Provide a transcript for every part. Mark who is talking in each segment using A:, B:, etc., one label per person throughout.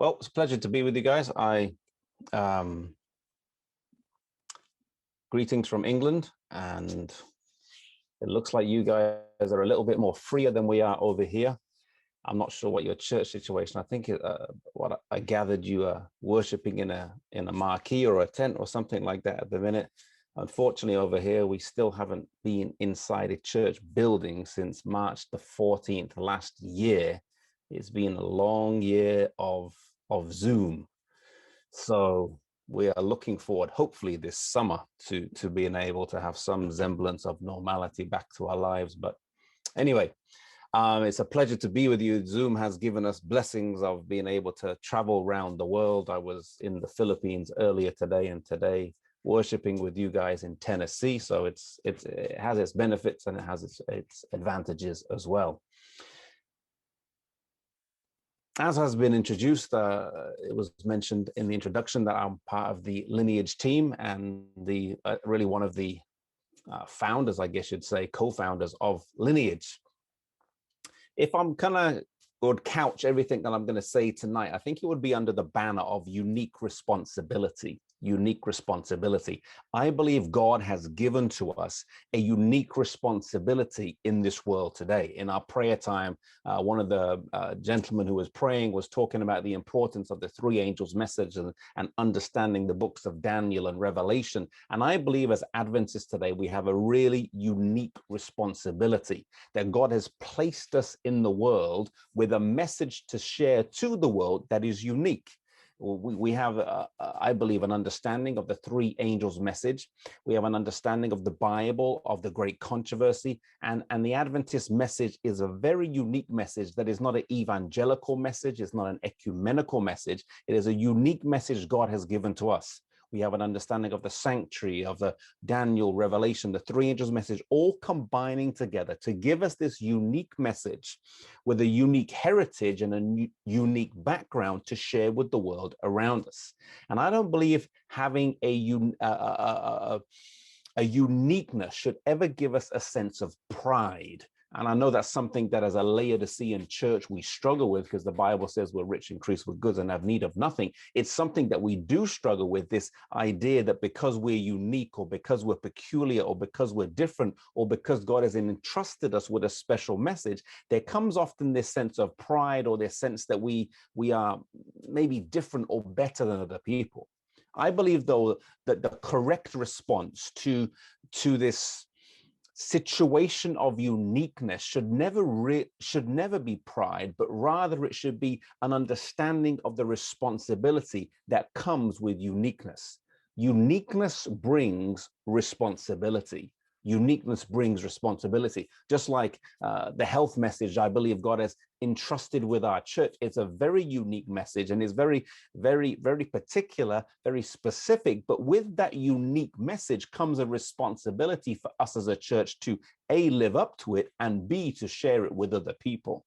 A: Well, it's a pleasure to be with you guys. Um, Greetings from England, and it looks like you guys are a little bit more freer than we are over here. I'm not sure what your church situation. I think what I gathered, you are worshiping in a marquee or a tent or something like that at the minute. Unfortunately, over here we still haven't been inside a church building since March the 14th last year. It's been a long year of Zoom. So we are looking forward, hopefully this summer, to being able to have some semblance of normality back to our lives. But anyway, it's a pleasure to be with you. Zoom has given us blessings of being able to travel around the world. I was in the Philippines earlier today, and today worshiping with you guys in Tennessee. So it has its benefits and it has its advantages as well. As has been introduced, it was mentioned in the introduction that I'm part of the Lineage team and the really one of the founders, I guess you'd say, co-founders of Lineage. If I'm would couch everything that I'm going to say tonight, I think it would be under the banner of unique responsibility. Unique responsibility. I believe God has given to us a unique responsibility in this world today. In our prayer time, one of the gentlemen who was praying was talking about the importance of the three angels' message and understanding the books of Daniel and Revelation. And I believe as Adventists today, we have a really unique responsibility that God has placed us in the world with a message to share to the world that is unique. We have, I believe, an understanding of the three angels' message. We have an understanding of the Bible, of the great controversy, and the Adventist message is a very unique message that is not an evangelical message. It's not an ecumenical message. It is a unique message God has given to us. We have an understanding of the sanctuary, of the Daniel, Revelation, the three angels' message, all combining together to give us this unique message with a unique heritage and a unique background to share with the world around us. And I don't believe having a uniqueness should ever give us a sense of pride. And I know that's something that as a Laodicean church, we struggle with because the Bible says we're rich, increased with goods and have need of nothing. It's something that we do struggle with, this idea that because we're unique or because we're peculiar or because we're different or because God has entrusted us with a special message, there comes often this sense of pride or this sense that we are maybe different or better than other people. I believe, though, that the correct response to this situation of uniqueness should never be pride, but rather it should be an understanding of the responsibility that comes with uniqueness. Uniqueness brings responsibility. Uniqueness brings responsibility. Just like the health message I believe God has entrusted with our church. It's a very unique message and is very, very, very particular, very specific. But with that unique message comes a responsibility for us as a church to A, live up to it, and B, to share it with other people.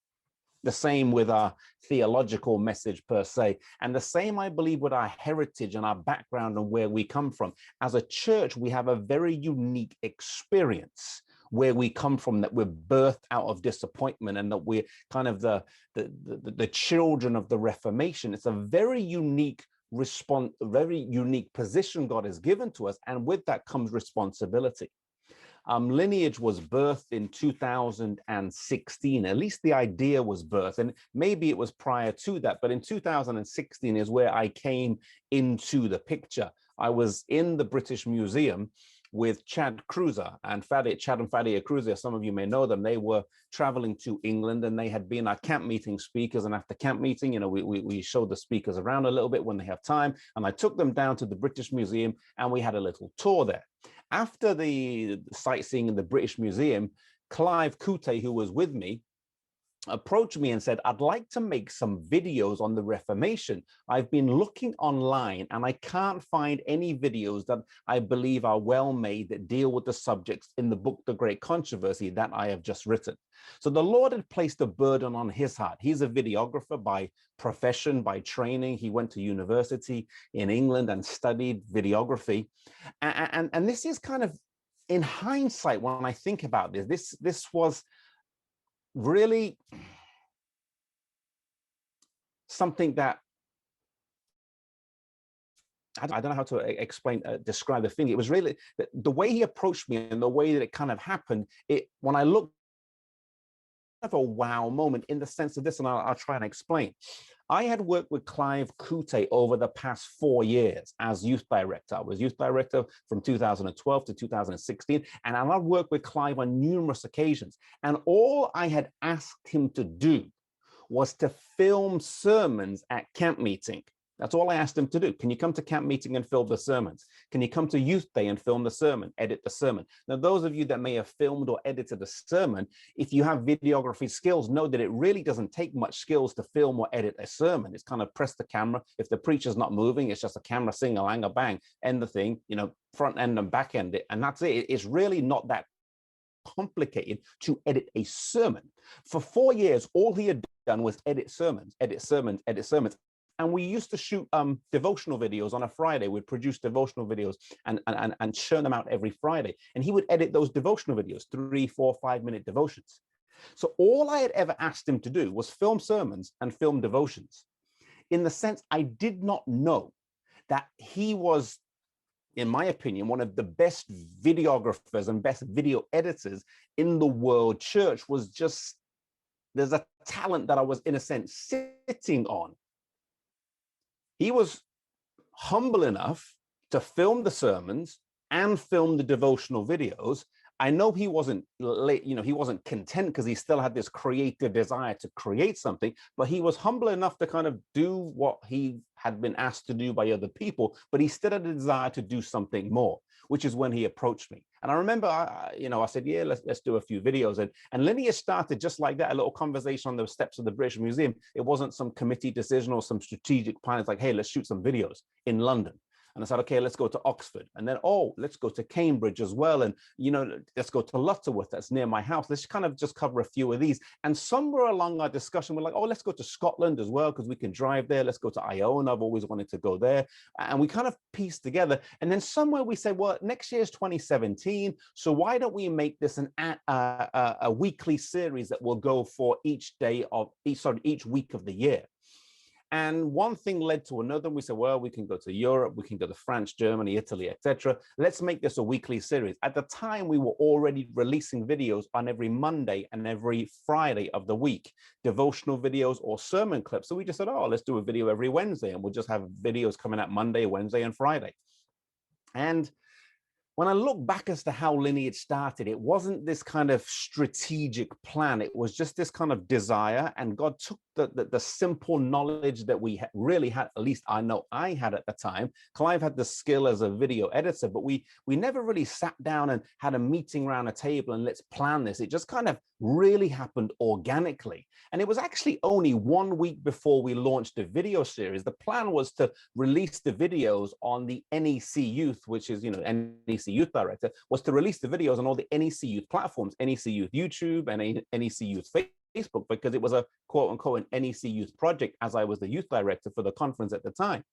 A: The same with our theological message per se. And the same, I believe, with our heritage and our background and where we come from. As a church, we have a very unique experience where we come from, that we're birthed out of disappointment and that we're kind of the children of the Reformation. It's a very unique very unique position God has given to us. And with that comes responsibility. Lineage was birthed in 2016. At least the idea was birthed, and maybe it was prior to that, but in 2016 is where I came into the picture. I was in the British Museum with Chad Cruiser and Chad and Fadia Cruiser. Some of you may know them. They were traveling to England and they had been our camp meeting speakers. And after camp meeting, you know, we showed the speakers around a little bit when they have time. And I took them down to the British Museum and we had a little tour there. After the sightseeing in the British Museum, Clive Coute, who was with me, approached me and said, I'd like to make some videos on the Reformation. I've been looking online and I can't find any videos that I believe are well made that deal with the subjects in the book, The Great Controversy, that I have just written. So the Lord had placed a burden on his heart. He's a videographer by profession, by training. He went to university in England and studied videography. And this is kind of, in hindsight, when I think about this was really something that I don't know how to explain, describe the thing. It was really the way he approached me and the way that it kind of happened. When I looked, of a wow moment in the sense of this, and I'll try and explain. I had worked with Clive Kute over the past 4 years as youth director. I was youth director from 2012 to 2016, and I worked with Clive on numerous occasions. And all I had asked him to do was to film sermons at camp meeting. That's all I asked him to do. Can you come to camp meeting and film the sermons? Can you come to youth day and film the sermon, edit the sermon? Now, those of you that may have filmed or edited a sermon, if you have videography skills, know that it really doesn't take much skills to film or edit a sermon. It's kind of press the camera. If the preacher's not moving, it's just a camera, sing a lang a bang, end the thing, front end and back end it. And that's it. It's really not that complicated to edit a sermon. For 4 years, all he had done was edit sermons, edit sermons, edit sermons. And we used to shoot devotional videos on a Friday. We'd produce devotional videos and churn them out every Friday. And he would edit those devotional videos, 3, 4, 5-minute devotions. So all I had ever asked him to do was film sermons and film devotions. In the sense, I did not know that he was, in my opinion, one of the best videographers and best video editors in the world church. There's a talent that I was, in a sense, sitting on. He was humble enough to film the sermons and film the devotional videos. I know he wasn't he wasn't content because he still had this creative desire to create something, but he was humble enough to kind of do what he had been asked to do by other people, but he still had a desire to do something more, which is when he approached me. And I remember, I said, yeah, let's do a few videos. And lineage started just like that, a little conversation on the steps of the British Museum. It wasn't some committee decision or some strategic plan. It's like, hey, let's shoot some videos in London. And I said, okay, let's go to Oxford. And then, let's go to Cambridge as well. And, let's go to Lutterworth, that's near my house. Let's kind of just cover a few of these. And somewhere along our discussion, we're like, let's go to Scotland as well, because we can drive there. Let's go to Iona. I've always wanted to go there. And we kind of pieced together. And then somewhere we said, well, next year is 2017. So why don't we make this a weekly series that will go for each week of the year? And one thing led to another. We said, well, we can go to Europe, we can go to France, Germany, Italy, etc. Let's make this a weekly series. At the time, we were already releasing videos on every Monday and every Friday of the week, devotional videos or sermon clips. So we just said, let's do a video every Wednesday, and we'll just have videos coming out Monday, Wednesday, and Friday. And when I look back as to how Lineage started, it wasn't this kind of strategic plan. It was just this kind of desire. And God took the simple knowledge that we really had, at least I know I had at the time. Clive had the skill as a video editor, but we never really sat down and had a meeting around a table and let's plan this. It just kind of really happened organically. And it was actually only 1 week before we launched the video series. The plan was to release the videos on the NEC Youth, which is, NEC Youth Director, was to release the videos on all the NEC Youth platforms, NEC Youth YouTube and NEC Youth Facebook, because it was a quote unquote an NEC Youth project, as I was the youth director for the conference at the time.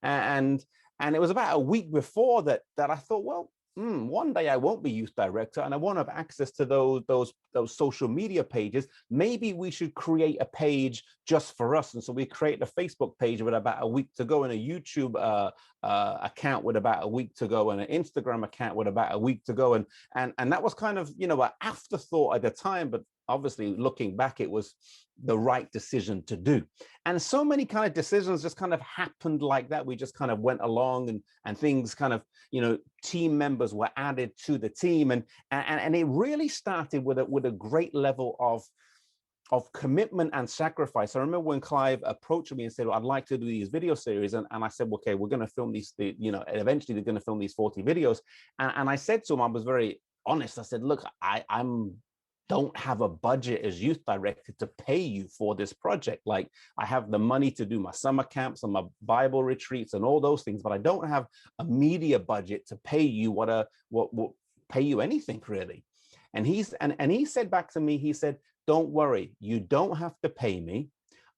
A: And it was about a week before that I thought, well, one day I won't be youth director and I won't have access to those social media pages. Maybe we should create a page just for us. And so we created a Facebook page with about a week to go, and a YouTube account with about a week to go, and an Instagram account with about a week to go. And that was kind of, an afterthought at the time, but obviously looking back, it was the right decision to do. And so many kind of decisions just kind of happened like that. We just kind of went along and things kind of, team members were added to the team. And it really started with a great level of commitment and sacrifice. I remember when Clive approached me and said, well, I'd like to do these video series. And I said, okay, we're going to film these, eventually they're going to film these 40 videos. And I said to him, I was very honest. I said, look, I'm don't have a budget as youth director to pay you for this project. Like, I have the money to do my summer camps and my Bible retreats and all those things, but I don't have a media budget to pay you what pay you anything really. And he said back to me, he said, don't worry, you don't have to pay me.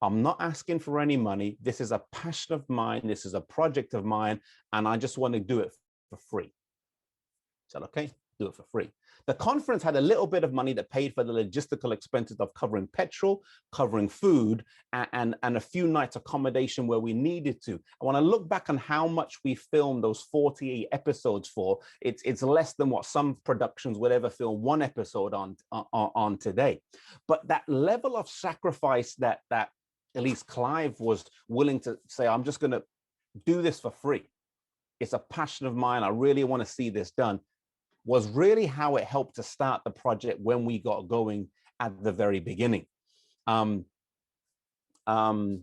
A: I'm not asking for any money. This is a passion of mine. This is a project of mine. And I just want to do it for free. I said, okay, do it for free. The conference had a little bit of money that paid for the logistical expenses of covering petrol, covering food, and a few nights accommodation where we needed to. And when I look back on how much we filmed those 48 episodes for, it's less than what some productions would ever film one episode on today. But that level of sacrifice that at least Clive was willing to say, I'm just going to do this for free. It's a passion of mine. I really want to see this done, was really how it helped to start the project when we got going at the very beginning. And I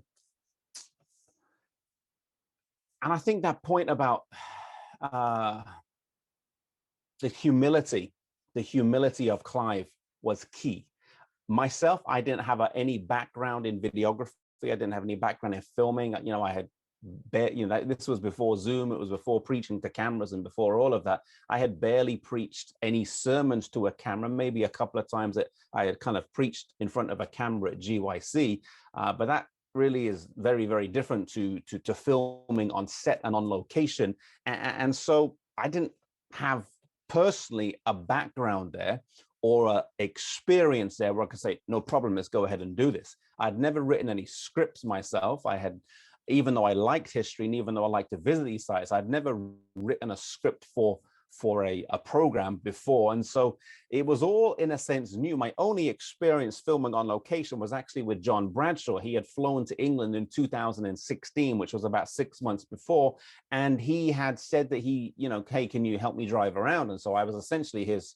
A: think that point about the humility of Clive was key. Myself, I didn't have any background in videography. I didn't have any background in filming. You know, I had, this was before Zoom. It was before preaching to cameras, and before all of that, I had barely preached any sermons to a camera. Maybe a couple of times that I had kind of preached in front of a camera at GYC, but that really is very, very different to filming on set and on location. And so I didn't have personally a background there or a experience there where I could say, no problem, let's go ahead and do this. I'd never written any scripts myself. I had, even though I liked history and even though I liked to visit these sites, I'd never written a script for a program before. And so it was all, in a sense, new. My only experience filming on location was actually with John Bradshaw. He had flown to England in 2016, which was about 6 months before. And he had said that he, you know, hey, can you help me drive around? And so I was essentially his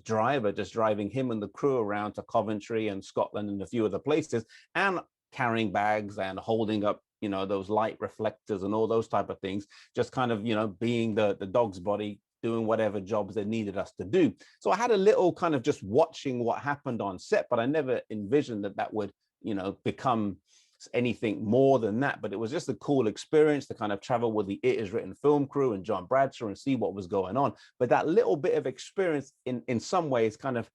A: driver, just driving him and the crew around to Coventry and Scotland and a few other places, and carrying bags and holding up, you know, those light reflectors and all those type of things, just kind of, you know, being the dog's body, doing whatever jobs they needed us to do. So I had a little kind of just watching what happened on set, but I never envisioned that that would, you know, become anything more than that. But it was just a cool experience to kind of travel with the It Is Written film crew and John Bradshaw and see what was going on. But that little bit of experience in some ways kind of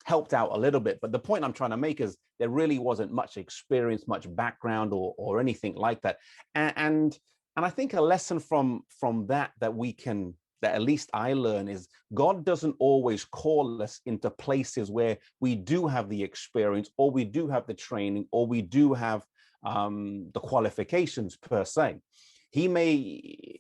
A: helped out a little bit. But the point I'm trying to make is there really wasn't much experience, much background or anything like that. And I think a lesson from that we can, that at least I learn, is God doesn't always call us into places where we do have the experience or we do have the training or we do have the qualifications per se. He may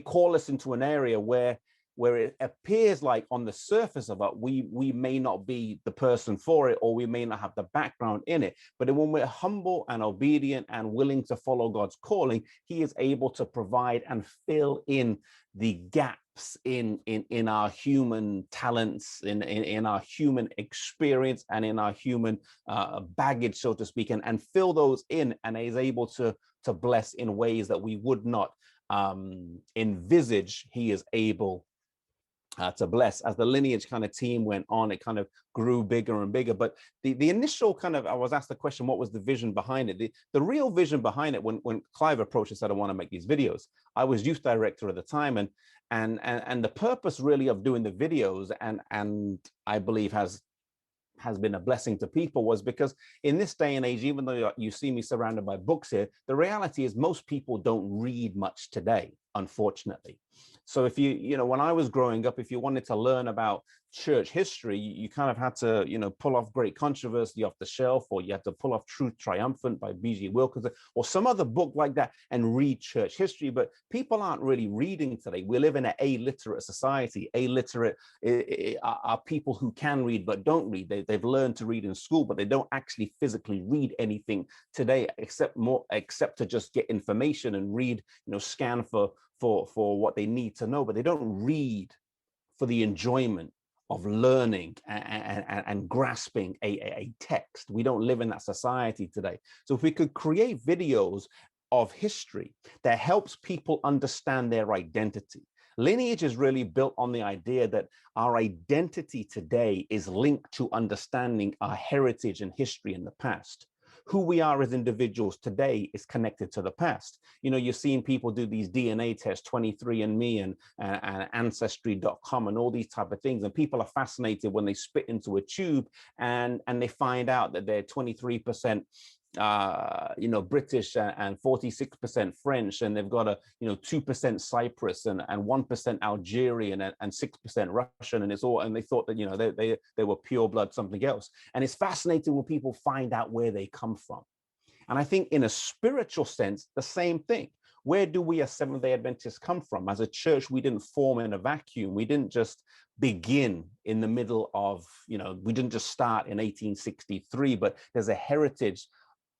A: call us into an area where it appears like on the surface of it, we may not be the person for it, or we may not have the background in it. But when we're humble and obedient and willing to follow God's calling, he is able to provide and fill in the gaps in our human talents, in our human experience and in our human baggage, so to speak, and fill those in, and is able to bless in ways that we would not envisage. He is able to bless. As the lineage kind of team went on, it kind of grew bigger and bigger. But the initial kind of, I was asked the question, what was the vision behind it? The real vision behind it, when Clive approached and said, I want to make these videos, I was youth director at the time, and the purpose really of doing the videos, and I believe has been a blessing to people, was because in this day and age, even though you see me surrounded by books here, the reality is most people don't read much today, unfortunately. So if you know, when I was growing up, if you wanted to learn about church history, you kind of had to, you know, pull off Great Controversy off the shelf, or you had to pull off Truth Triumphant by B.G. Wilkinson, or some other book like that, and read church history. But people aren't really reading today. We live in an illiterate society. Illiterate are people who can read but don't read. They've learned to read in school, but they don't actually physically read anything today, except to just get information and read, you know, scan for what they need to know. But they don't read for the enjoyment of learning and grasping a text. We don't live in that society today. So if we could create videos of history that helps people understand their identity. Lineage is really built on the idea that our identity today is linked to understanding our heritage and history in the past. Who we are as individuals today is connected to the past. You know, you're seeing people do these DNA tests, 23andMe and Ancestry.com and all these type of things. And people are fascinated when they spit into a tube and they find out that they're 23% British and 46% French, and they've got 2% Cyprus and 1% Algerian and 6% Russian, and it's all, and they thought that they were pure blood something else. And it's fascinating when people find out where they come from. And I think in a spiritual sense, the same thing. Where do we as Seventh-day Adventists come from? As a church, we didn't form in a vacuum. We didn't just begin in the middle of, we didn't just start in 1863, but there's a heritage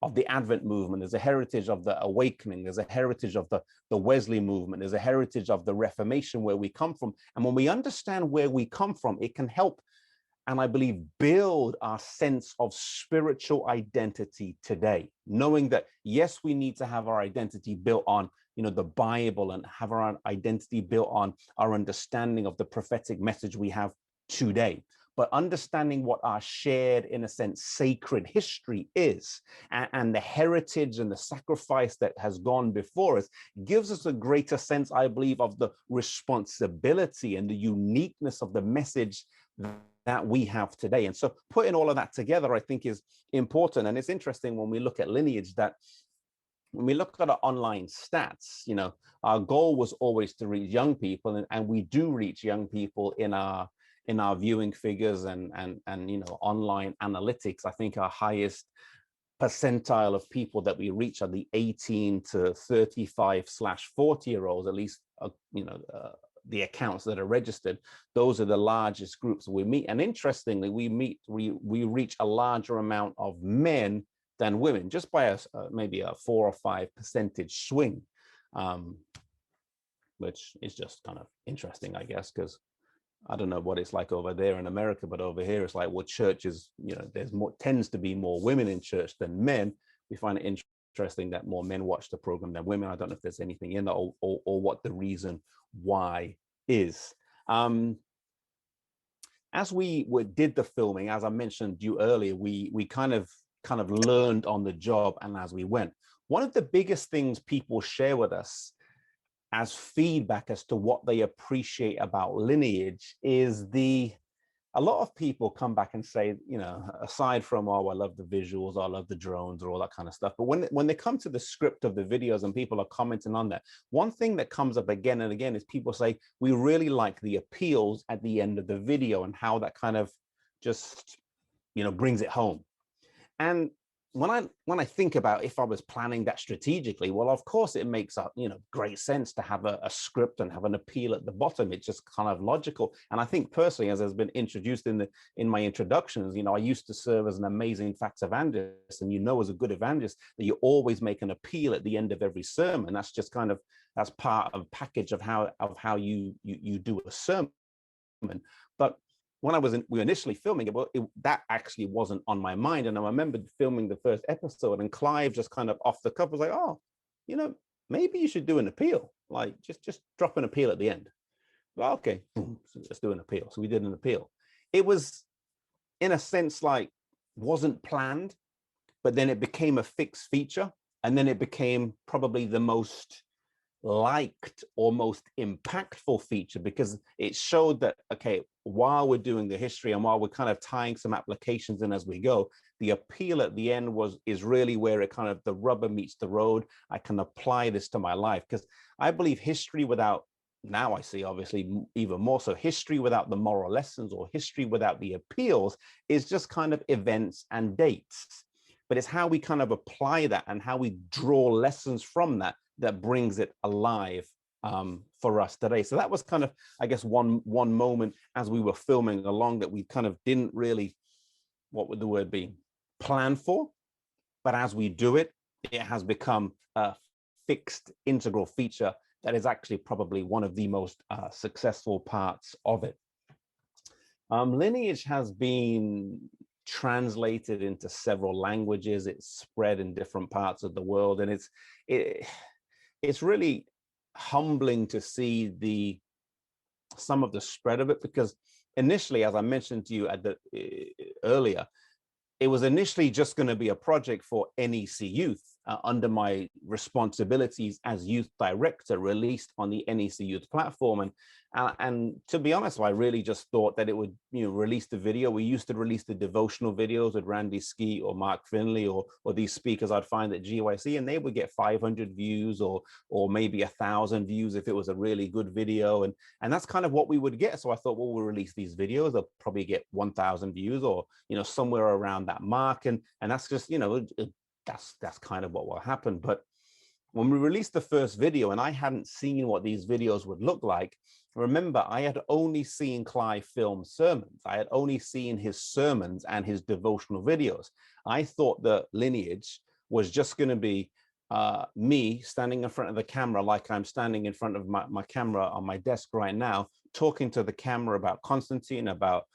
A: of the Advent movement. There's a heritage of the Awakening. There's a heritage of the Wesley movement. There's a heritage of the Reformation where we come from. And when we understand where we come from, it can help, and I believe, build our sense of spiritual identity today, knowing that, yes, we need to have our identity built on, the Bible, and have our identity built on our understanding of the prophetic message we have today. But understanding what our shared, in a sense, sacred history is, and the heritage and the sacrifice that has gone before us, gives us a greater sense, I believe, of the responsibility and the uniqueness of the message that we have today. And so putting all of that together, I think, is important. And it's interesting when we look at lineage, that when we look at our online stats, our goal was always to reach young people, and we do reach young people in our viewing figures and online analytics. I think our highest percentile of people that we reach are the 18 to 35/40-year-olds, at least, the accounts that are registered. Those are the largest groups we meet. And interestingly, we reach a larger amount of men than women, just by maybe a 4 or 5% swing, which is just kind of interesting, I guess, because I don't know what it's like over there in America, but over here it's like, well, churches, there's tends to be more women in church than men. We find it interesting that more men watch the program than women. I don't know if there's anything in that, or what the reason why is. As we did the filming, as I mentioned you earlier, we kind of learned on the job, and as we went. One of the biggest things people share with us as feedback as to what they appreciate about lineage is a lot of people come back and say, aside from, oh, I love the visuals, or I love the drones, or all that kind of stuff. But when they come to the script of the videos and people are commenting on that, one thing that comes up again and again is people say, we really like the appeals at the end of the video, and how that kind of just, brings it home. And when I think about if I was planning that strategically, well, of course it makes great sense to have a script and have an appeal at the bottom. It's just kind of logical. And I think personally, as has been introduced in my introductions, I used to serve as an amazing facts evangelist, and as a good evangelist that you always make an appeal at the end of every sermon. That's just that's part of package of how you do a sermon. But when we were initially filming it, well, that actually wasn't on my mind. And I remember filming the first episode, and Clive just kind of off the cuff was like, oh, maybe you should do an appeal, like just drop an appeal at the end. Well, okay, so let's do an appeal. So we did an appeal. It was, in a sense, like, wasn't planned, but then it became a fixed feature. And then it became probably the most liked or most impactful feature, because it showed that, okay, while we're doing the history and while we're kind of tying some applications in as we go, the appeal at the end is really where it kind of, the rubber meets the road. I can apply this to my life, because I believe history without, now I see obviously even more so, history without the moral lessons, or history without the appeals, is just kind of events and dates. But it's how we kind of apply that and how we draw lessons from that brings it alive for us today. So that was kind of, I guess, one moment as we were filming along that we kind of didn't really, what would the word be, plan for. But as we do it, it has become a fixed integral feature that is actually probably one of the most successful parts of it. Lineage has been translated into several languages. It's spread in different parts of the world, and it's really humbling to see some of the spread of it, because initially, as I mentioned to you earlier, it was initially just going to be a project for NEC youth. under my responsibilities as youth director, released on the NEC Youth platform. And to be honest, I really just thought that it would, release the video. We used to release the devotional videos with Randy Skeet or Mark Finley or these speakers I'd find at GYC, and they would get 500 views or maybe 1,000 views if it was a really good video. And that's kind of what we would get. So I thought, well, we'll release these videos. They'll probably get 1,000 views or, somewhere around that mark. And that's just, that's kind of what will happen. But when we released the first video and I hadn't seen what these videos would look like, remember, I had only seen Clive film sermons. I had only seen his sermons and his devotional videos. I thought the lineage was just going to be me standing in front of the camera like I'm standing in front of my camera on my desk right now, talking to the camera about Constantine, about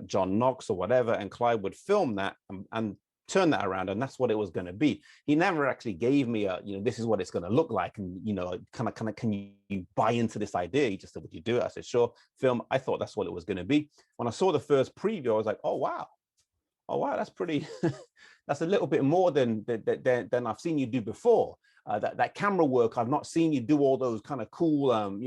A: John Knox or whatever, and Clive would film that and turn that around, and that's what it was going to be. He never actually gave me a, this is what it's going to look like, and kind of, can you buy into this idea? He just said, would you do it? I said, sure. Film. I thought that's what it was going to be. When I saw the first preview, I was like, oh wow, that's pretty. That's a little bit more than I've seen you do before. That camera work, I've not seen you do all those kind of cool,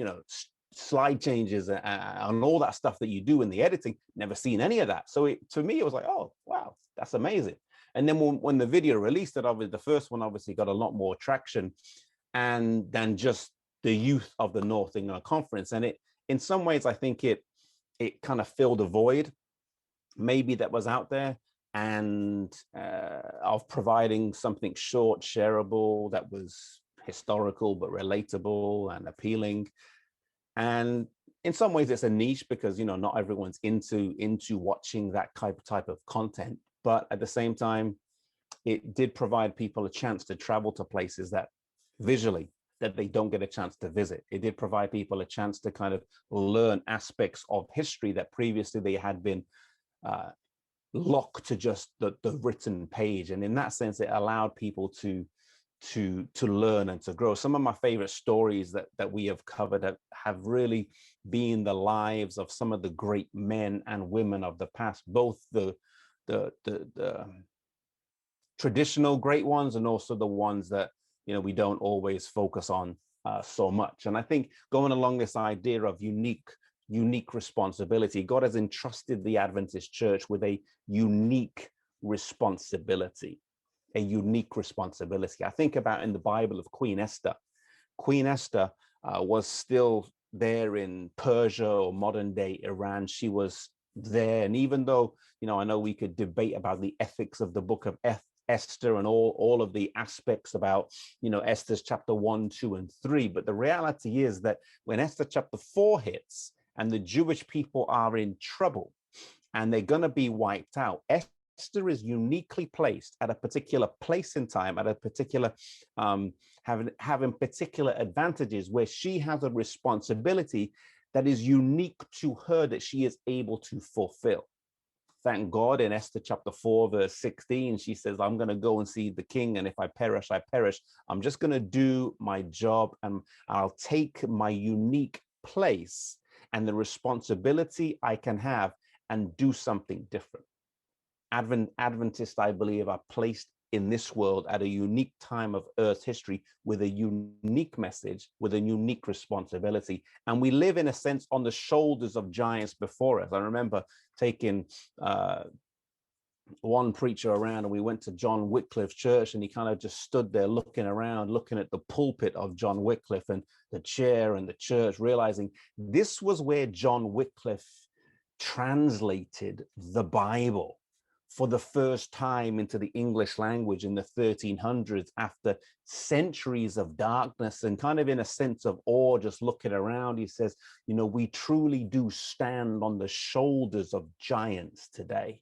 A: slide changes and all that stuff that you do in the editing. Never seen any of that. So to me, it was like, oh wow, that's amazing. And then when the video released, the first one obviously got a lot more traction than just the youth of the North England Conference. And it, in some ways, I think it kind of filled a void maybe that was out there, and of providing something short, shareable, that was historical but relatable and appealing. And in some ways, it's a niche because not everyone's into watching that type of content. But at the same time, it did provide people a chance to travel to places that visually that they don't get a chance to visit. It did provide people a chance to kind of learn aspects of history that previously they had been locked to just the written page. And in that sense, it allowed people to learn and to grow. Some of my favorite stories that we have covered have really been the lives of some of the great men and women of the past, both the traditional great ones and also the ones that we don't always focus on so much. And I think going along this idea of unique responsibility, God has entrusted the Adventist Church with a unique responsibility. A unique responsibility. I think about in the Bible of Queen Esther. Queen Esther was still there in Persia or modern day Iran. She was there, and even though I know we could debate about the ethics of the book of Esther and all of the aspects about Esther's chapter 1, 2, and 3, but the reality is that when Esther chapter 4 hits and the Jewish people are in trouble and they're going to be wiped out, Esther is uniquely placed at a particular place in time, at a particular having particular advantages where she has a responsibility that is unique to her that she is able to fulfill. Thank God in Esther chapter 4, verse 16, she says, I'm going to go and see the king, and if I perish, I perish. I'm just going to do my job, and I'll take my unique place and the responsibility I can have and do something different. Adventists, I believe, are placed in this world at a unique time of Earth's history with a unique message, with a unique responsibility. And we live, in a sense, on the shoulders of giants before us. I remember taking one preacher around, and we went to John Wycliffe's church, and he kind of just stood there looking around, looking at the pulpit of John Wycliffe and the chair and the church, realizing this was where John Wycliffe translated the Bible for the first time into the English language in the 1300s, after centuries of darkness, and kind of in a sense of awe, just looking around. He says, we truly do stand on the shoulders of giants today.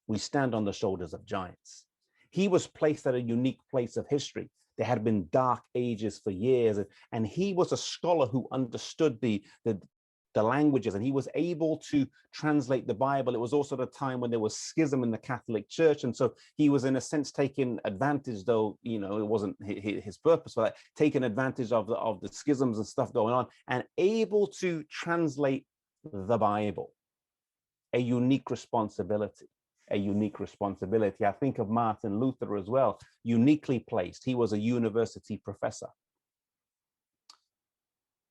A: We stand on the shoulders of giants. He was placed at a unique place of history. There had been dark ages for years, and he was a scholar who understood the languages, and he was able to translate the Bible. It was also the time when there was schism in the Catholic Church, and so he was, in a sense, taking advantage, though it wasn't his purpose for that, taking advantage of the schisms and stuff going on, and able to translate the Bible. A unique responsibility. a unique responsibility. I think of Martin Luther as well, uniquely placed. He was a university professor.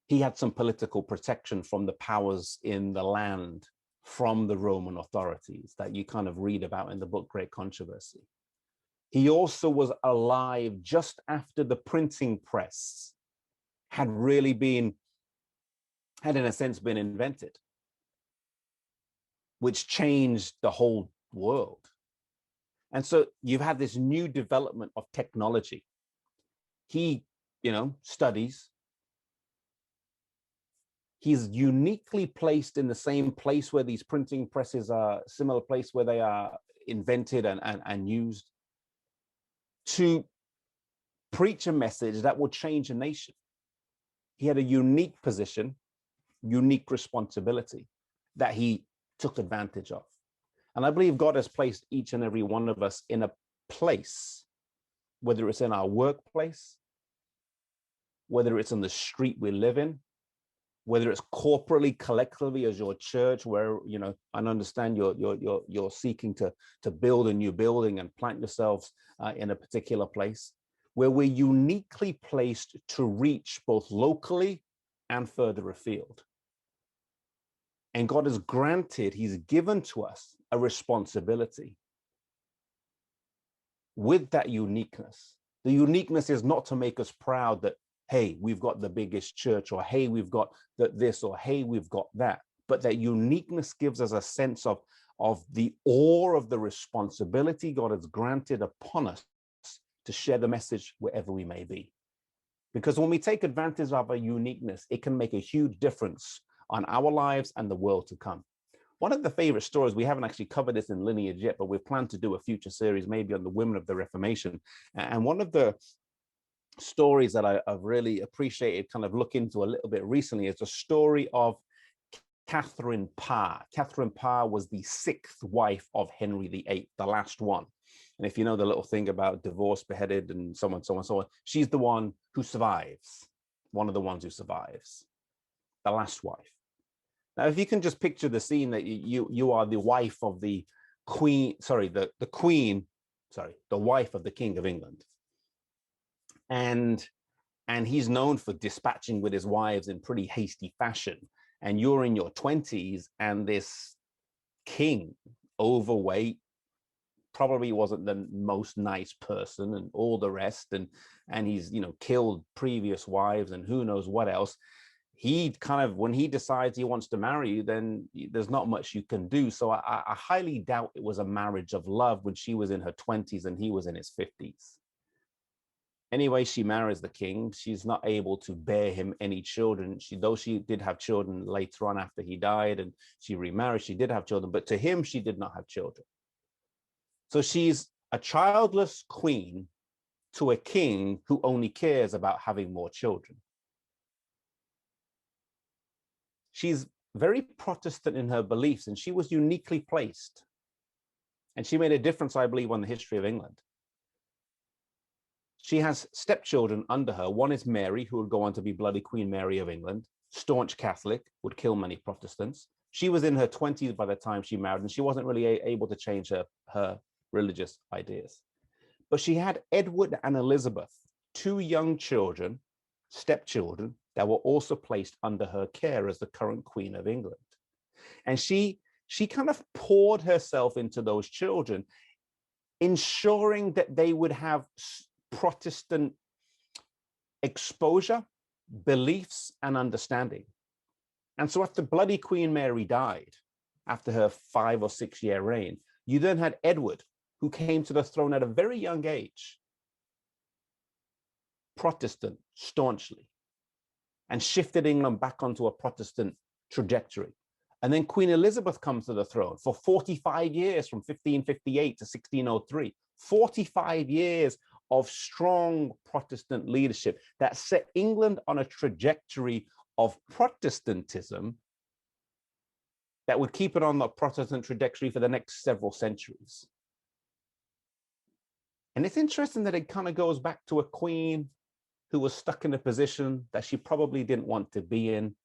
A: He had some political protection from the powers in the land, from the Roman authorities that you kind of read about in the book Great Controversy. He also was alive just after the printing press had in a sense been invented, which changed the whole world. And so you've had this new development of technology. He, studies. He's uniquely placed in the same place where these printing presses are, similar place where they are invented and used, to preach a message that will change a nation. He had a unique position, unique responsibility that he took advantage of. And I believe God has placed each and every one of us in a place, whether it's in our workplace, whether it's on the street we live in, whether it's corporately, collectively as your church, where, I understand you're seeking to build a new building and plant yourselves in a particular place, where we're uniquely placed to reach both locally and further afield. And God has granted, he's given to us a responsibility with that uniqueness. The uniqueness is not to make us proud that, hey, we've got the biggest church, or hey, we've got this, or hey, we've got that. But that uniqueness gives us a sense of the awe of the responsibility God has granted upon us to share the message wherever we may be. Because when we take advantage of our uniqueness, it can make a huge difference on our lives and the world to come. One of the favorite stories, we haven't actually covered this in Lineage yet, but we plan to do a future series maybe on the women of the Reformation. And one of the stories that I've really appreciated kind of look into a little bit recently is the story of Catherine Parr. Catherine Parr was the 6th wife of Henry VIII, the last one. And if you know the little thing about divorce, beheaded, and so on, so on, so on, she's the one who survives, one of the ones who survives, the last wife. Now, if you can just picture the scene that you are the wife of the queen, the wife of the King of England. And he's known for dispatching with his wives in pretty hasty fashion. And you're in your 20s, and this king, overweight, probably wasn't the most nice person, and all the rest, and he's killed previous wives and who knows what else. He kind of, when he decides he wants to marry you, then there's not much you can do. So I highly doubt it was a marriage of love when she was in her 20s and he was in his 50s. Anyway, she marries the king. She's not able to bear him any children. Though she did have children later on after he died, and she remarried, she did have children, but to him, she did not have children. So she's a childless queen to a king who only cares about having more children. She's very Protestant in her beliefs, and she was uniquely placed. And she made a difference, I believe, on the history of England. She has stepchildren under her. One is Mary, who would go on to be Bloody Queen Mary of England, staunch Catholic, would kill many Protestants. She was in her 20s by the time she married, and she wasn't really able to change her religious ideas. But she had Edward and Elizabeth, 2 young children, stepchildren, that were also placed under her care as the current Queen of England. And she kind of poured herself into those children, ensuring that they would have Protestant exposure, beliefs, and understanding. And so after Bloody Queen Mary died, after her 5 or 6 year reign, you then had Edward, who came to the throne at a very young age, Protestant staunchly, and shifted England back onto a Protestant trajectory. And then Queen Elizabeth comes to the throne for 45 years, from 1558 to 1603, 45 years of strong Protestant leadership that set England on a trajectory of Protestantism that would keep it on the Protestant trajectory for the next several centuries. And it's interesting that it kind of goes back to a queen who was stuck in a position that she probably didn't want to be in,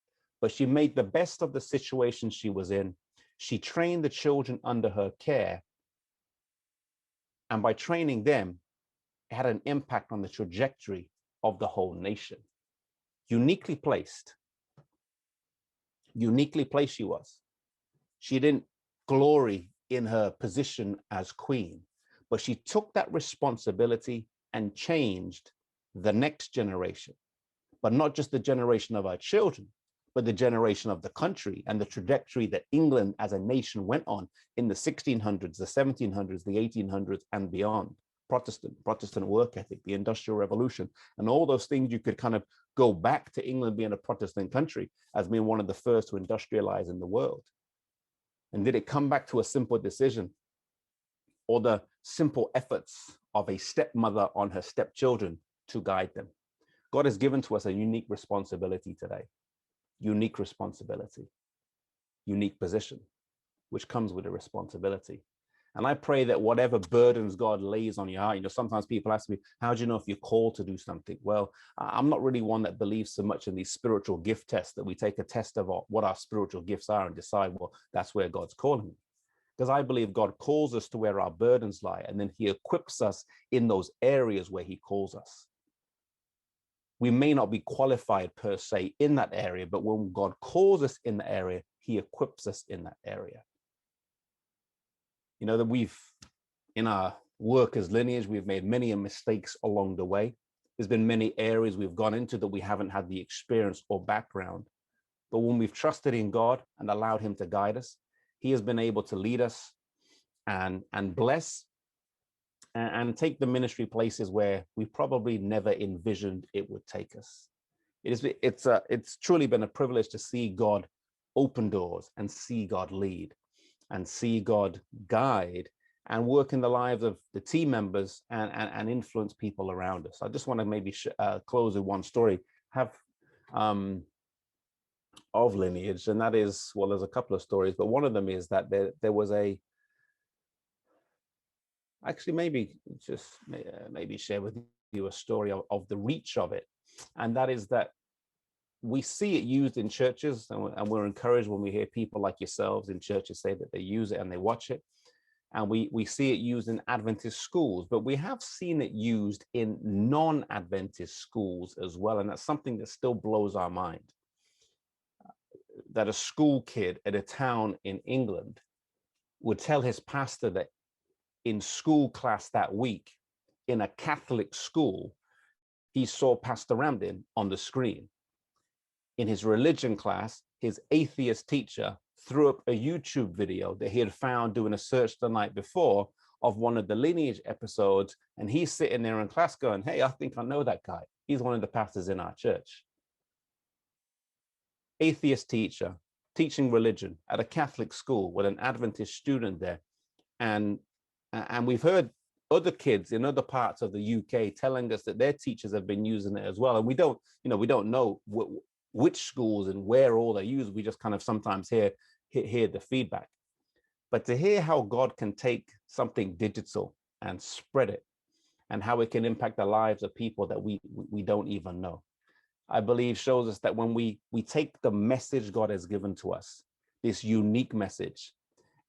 A: but she made the best of the situation she was in. She trained the children under her care, And by training them, it had an impact on the trajectory of the whole nation. Uniquely placed she was. She didn't glory in her position as queen, but she took that responsibility and changed the next generation, but not just the generation of our children, but the generation of the country and the trajectory that England as a nation went on in the 1600s, the 1700s, the 1800s, and beyond. Protestant work ethic, the Industrial Revolution, and all those things. You could kind of go back to England being a Protestant country as being one of the first to industrialize in the world. And did it come back to a simple decision or the simple efforts of a stepmother on her stepchildren to guide them? God has given to us a unique responsibility today, unique responsibility, unique position, which comes with a responsibility. And I pray that whatever burdens God lays on your heart, sometimes people ask me, how do you know if you're called to do something? Well, I'm not really one that believes so much in these spiritual gift tests that we take a test of what our spiritual gifts are and decide, well, that's where God's calling me. Because I believe God calls us to where our burdens lie, and then he equips us in those areas where he calls us. We may not be qualified per se in that area, but when God calls us in the area, he equips us in that area. That we've, in our work as Lineage, we've made many mistakes along the way. There's been many areas we've gone into that we haven't had the experience or background. But when we've trusted in God and allowed him to guide us, he has been able to lead us and bless and take the ministry places where we probably never envisioned it would take us. It's truly been a privilege to see God open doors and see God lead and see God guide and work in the lives of the team members and influence people around us. I just want to maybe close with one story of Lineage, and that is, well, there's a couple of stories, but one of them is that there was maybe share with you a story of the reach of it, and that is that we see it used in churches, and we're encouraged when we hear people like yourselves in churches say that they use it and they watch it. And we see it used in Adventist schools, but we have seen it used in non-Adventist schools as well. And that's something that still blows our mind. That a school kid at a town in England would tell his pastor that in school class that week, in a Catholic school, he saw Pastor Ramdin on the screen. In his religion class, his atheist teacher threw up a YouTube video that he had found doing a search the night before of one of the Lineage episodes. And he's sitting there in class going, hey, I think I know that guy. He's one of the pastors in our church. Atheist teacher teaching religion at a Catholic school with an Adventist student there. And we've heard other kids in other parts of the UK telling us that their teachers have been using it as well. And we don't know which schools and where all they're used. We just kind of sometimes hear the feedback. But to hear how God can take something digital and spread it, and how it can impact the lives of people that we don't even know, I believe shows us that when we take the message God has given to us, this unique message,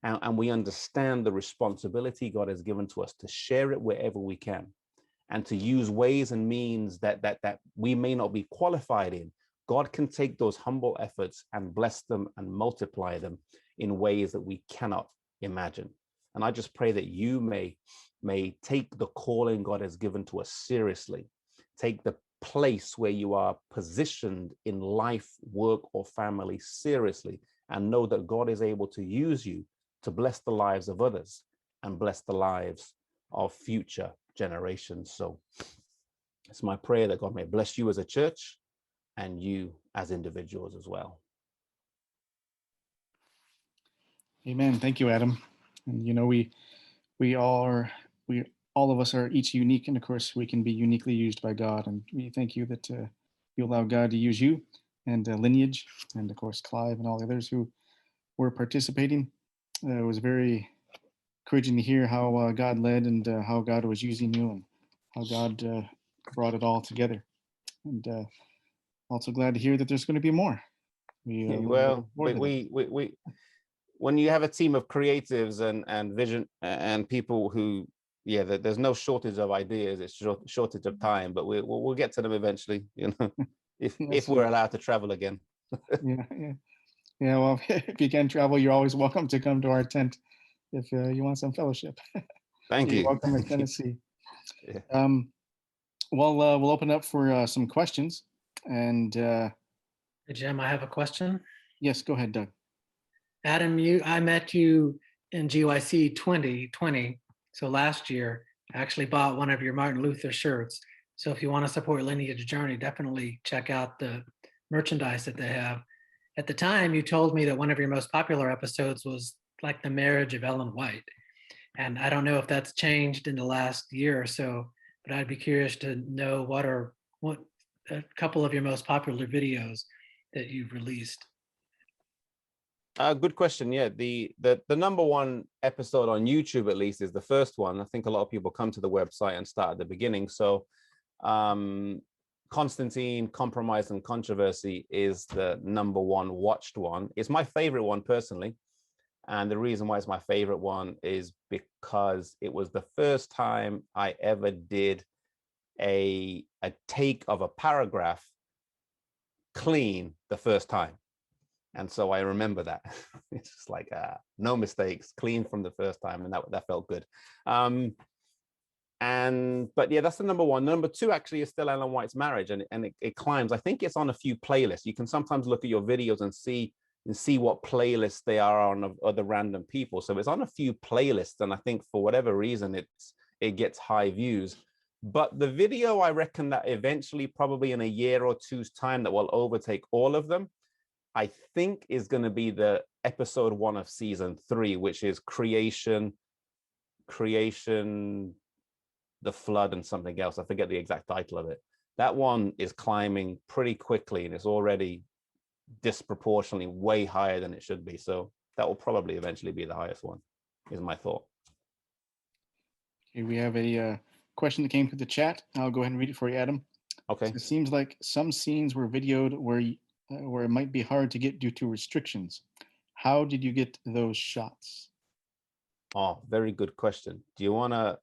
A: and we understand the responsibility God has given to us to share it wherever we can, and to use ways and means that we may not be qualified in, God can take those humble efforts and bless them and multiply them in ways that we cannot imagine. And I just pray that you may take the calling God has given to us seriously. Take the place where you are positioned in life, work, or family seriously, and know that God is able to use you to bless the lives of others and bless the lives of future generations. So it's my prayer that God may bless you as a church and you as individuals as well.
B: Amen. Thank you, Adam. And we all of us are each unique, and of course we can be uniquely used by God. And we thank you that you allow God to use you and Lineage, and of course Clive and all the others who were participating. It was very encouraging to hear how God led and how God was using you and how God brought it all together. And also glad to hear that there's going to be more.
A: Well, we when you have a team of creatives and vision and people who yeah, there's no shortage of ideas. It's shortage of time, but we'll get to them eventually. If
B: Yes,
A: we're allowed to travel again.
B: yeah, yeah, yeah. Well, if you can travel, you're always welcome to come to our tent if you want some fellowship.
A: Thank
B: You're
A: you.
B: welcome in Tennessee.
A: Yeah.
B: Well, we'll open up for some questions, and
C: Hey, Jim, I have a question.
B: yes, go ahead, Doug.
C: Adam, I met you in GYC 2020. So last year, I actually bought one of your Martin Luther shirts. So if you want to support Lineage Journey, definitely check out the merchandise that they have. At the time, you told me that one of your most popular episodes was like the marriage of Ellen White. And I don't know if that's changed in the last year or so, but I'd be curious to know what a couple of your most popular videos that you've released.
A: Good question. Yeah, the number one episode on YouTube, at least, is the first one. I think a lot of people come to the website and start at the beginning. So Constantine, Compromise and Controversy is the number one watched one. It's my favorite one personally. And the reason why it's my favorite one is because it was the first time I ever did a take of a paragraph clean the first time. And so I remember that. It's just like no mistakes, clean from the first time, and that felt good. But yeah, that's the number one. Number two actually is still Ellen White's marriage, and it climbs. I think it's on a few playlists. You can sometimes look at your videos and see what playlists they are on of other random people. So it's on a few playlists, and I think for whatever reason it gets high views. But the video, I reckon that eventually, probably in a year or two's time, that will overtake all of them, I think is going to be the episode 1 of season 3, which is creation, the flood, and something else. I forget the exact title of it. That one is climbing pretty quickly, and it's already disproportionately way higher than it should be. So that will probably eventually be the highest one, is my thought.
B: Okay, we have a question that came through the chat. I'll go ahead and read it for you, Adam.
A: Okay.
B: So it seems like some scenes were videoed where it might be hard to get due to restrictions. How did you get those shots?
A: Oh, very good question. Do you want to,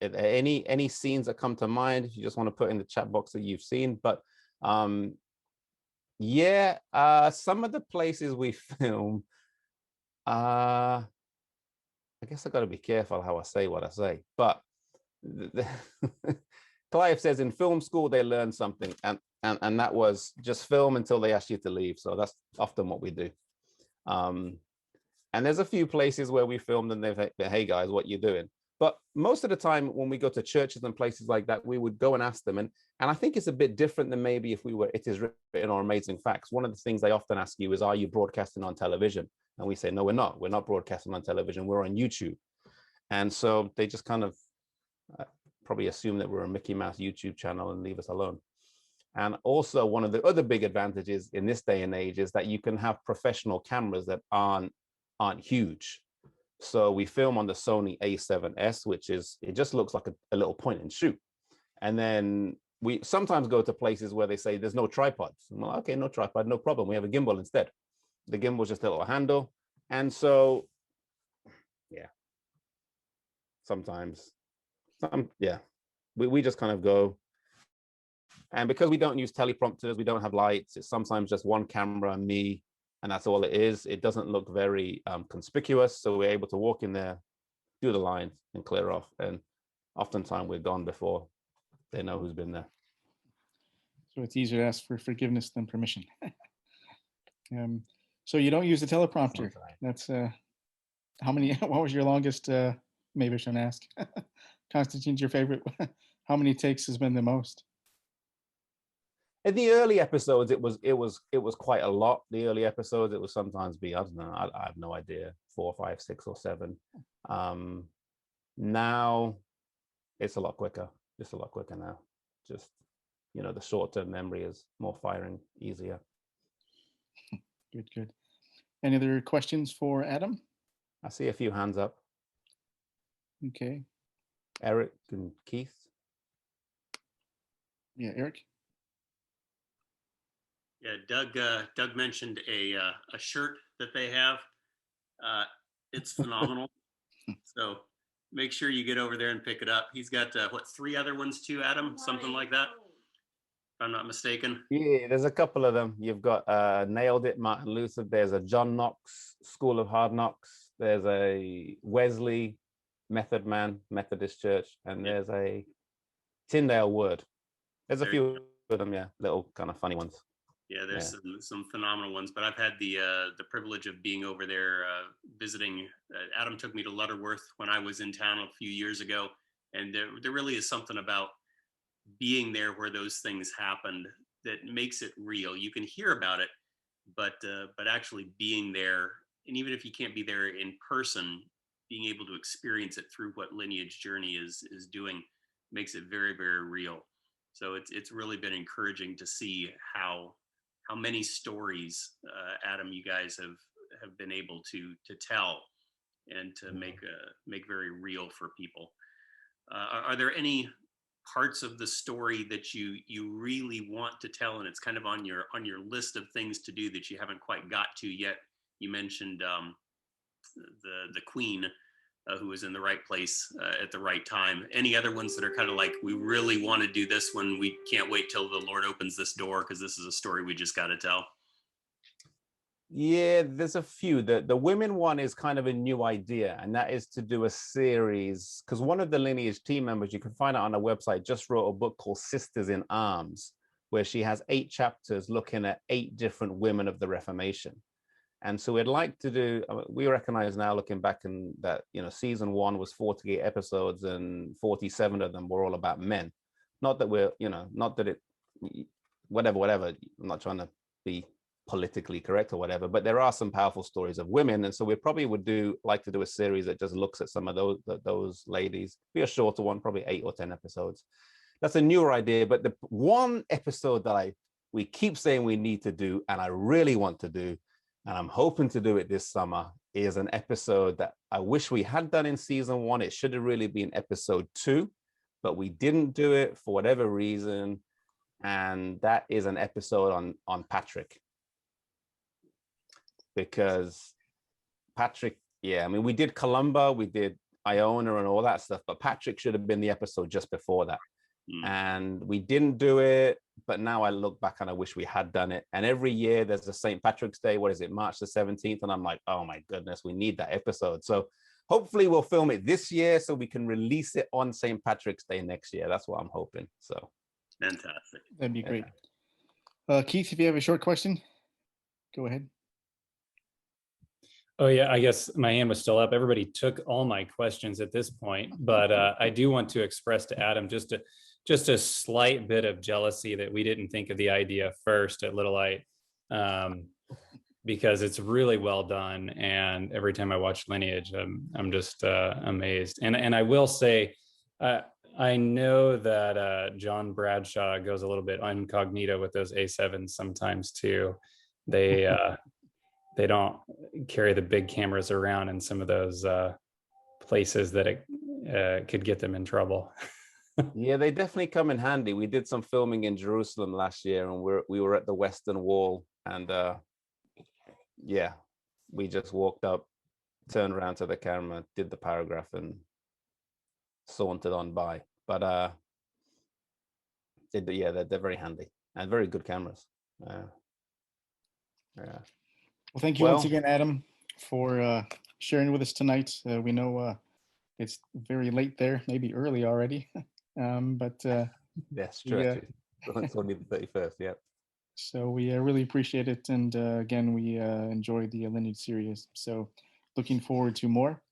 A: any scenes that come to mind, if you just want to put in the chat box that you've seen? But yeah, some of the places we film, I guess I got to be careful how I say what I say, but Clive says in film school they learn something, and that was just film until they ask you to leave. So that's often what we do. And there's a few places where we filmed and they've said, hey guys, what you doing? But most of the time when we go to churches and places like that, we would go and ask them. And I think it's a bit different than maybe if we were It Is Written or Amazing Facts. One of the things they often ask you is, are you broadcasting on television? And we say, no, we're not. We're not broadcasting on television. We're on YouTube. And so they just kind of probably assume that we're a Mickey Mouse YouTube channel and leave us alone. And also one of the other big advantages in this day and age is that you can have professional cameras that aren't huge. So we film on the Sony A7S, which is, it just looks like a little point and shoot. And then we sometimes go to places where they say there's no tripods. I'm like, okay, no tripod, no problem. We have a gimbal instead. The gimbal is just a little handle. And so, yeah, sometimes, we just kind of go. And because we don't use teleprompters, we don't have lights, it's sometimes just one camera and me, and that's all it is. It doesn't look very conspicuous. So we're able to walk in there, do the line and clear off. And oftentimes we're gone before they know who's been there.
B: So it's easier to ask for forgiveness than permission. So you don't use the teleprompter. That's how many, what was your longest, maybe I shouldn't ask. Constantine's your favorite. How many takes has been the most?
A: In the early episodes, it was quite a lot. The early episodes, it would sometimes be, I don't know, I have no idea, 4, 5, 6 or 7. Now it's a lot quicker, just a lot quicker now. Just, the short-term memory is more firing, easier.
B: Good, good. Any other questions for Adam?
A: I see a few hands up.
B: Okay.
A: Eric and Keith.
B: Yeah, Eric.
D: Yeah, Doug mentioned a shirt that they have. It's phenomenal. So make sure you get over there and pick it up. He's got, what, 3 other ones too, Adam? Something like that, if I'm not mistaken.
A: Yeah, there's a couple of them. You've got Nailed It, Martin Luther. There's a John Knox, School of Hard Knocks. There's a Wesley, Method Man, Methodist Church. And there's a Tyndale Word. There's a few of them, yeah, little kind of funny ones.
D: Yeah, there's some phenomenal ones, but I've had the privilege of being over there visiting. Adam took me to Lutterworth when I was in town a few years ago, and there really is something about being there where those things happened that makes it real. You can hear about it, but actually being there, and even if you can't be there in person, being able to experience it through what Lineage Journey is doing makes it very, very real. So it's really been encouraging to see how many stories, Adam, you guys have been able to tell and to make very real for people. Are there any parts of the story that you really want to tell, and it's kind of on your list of things to do that you haven't quite got to yet? You mentioned the Queen, who was in the right place at the right time. Any other ones that are kind of like, we really want to do this one, we can't wait till the Lord opens this door because this is a story we just got to tell?
A: Yeah, there's a few. The women one is kind of a new idea, and that is to do a series, because one of the Lineage team members, you can find it on our website, just wrote a book called Sisters in Arms, where she has 8 chapters looking at 8 different women of the Reformation. And so we'd like to do, we recognize now looking back in that, season 1 was 48 episodes and 47 of them were all about men. Not that we're, not that it, whatever, I'm not trying to be politically correct or whatever, but there are some powerful stories of women. And so we probably would like to do a series that just looks at some of those ladies, be a shorter one, probably 8 or 10 episodes. That's a newer idea, but the one episode that we keep saying we need to do, and I really want to do, and I'm hoping to do it this summer, is an episode that I wish we had done in season 1. It should have really been episode 2, but we didn't do it for whatever reason. And that is an episode on Patrick. Because Patrick, we did Columba, we did Iona and all that stuff, but Patrick should have been the episode just before that. And we didn't do it, but now I look back and I wish we had done it. And every year there's a St. Patrick's Day, what is it, March the 17th? And I'm like, oh my goodness, we need that episode. So hopefully we'll film it this year so we can release it on St. Patrick's Day next year. That's what I'm hoping. So
D: fantastic.
B: That'd be great. Keith, if you have a short question, go ahead.
E: Oh yeah, I guess my hand was still up. Everybody took all my questions at this point, but I do want to express to Adam just a slight bit of jealousy that we didn't think of the idea first at Little Light, because it's really well done. And every time I watch Lineage, I'm just amazed. And I will say, I know that John Bradshaw goes a little bit incognito with those A7s sometimes too. They don't carry the big cameras around in some of those places that it could get them in trouble.
A: Yeah, they definitely come in handy. We did some filming in Jerusalem last year, and we were at the Western Wall, and we just walked up, turned around to the camera, did the paragraph, and sauntered on by. But they're very handy and very good cameras.
B: Well, thank you once again, Adam, for sharing with us tonight. We know it's very late there, maybe early already, but
A: yes, true. It's only the 31st. Yeah.
B: So we really appreciate it, and again, we enjoyed the Lineage series. So looking forward to more.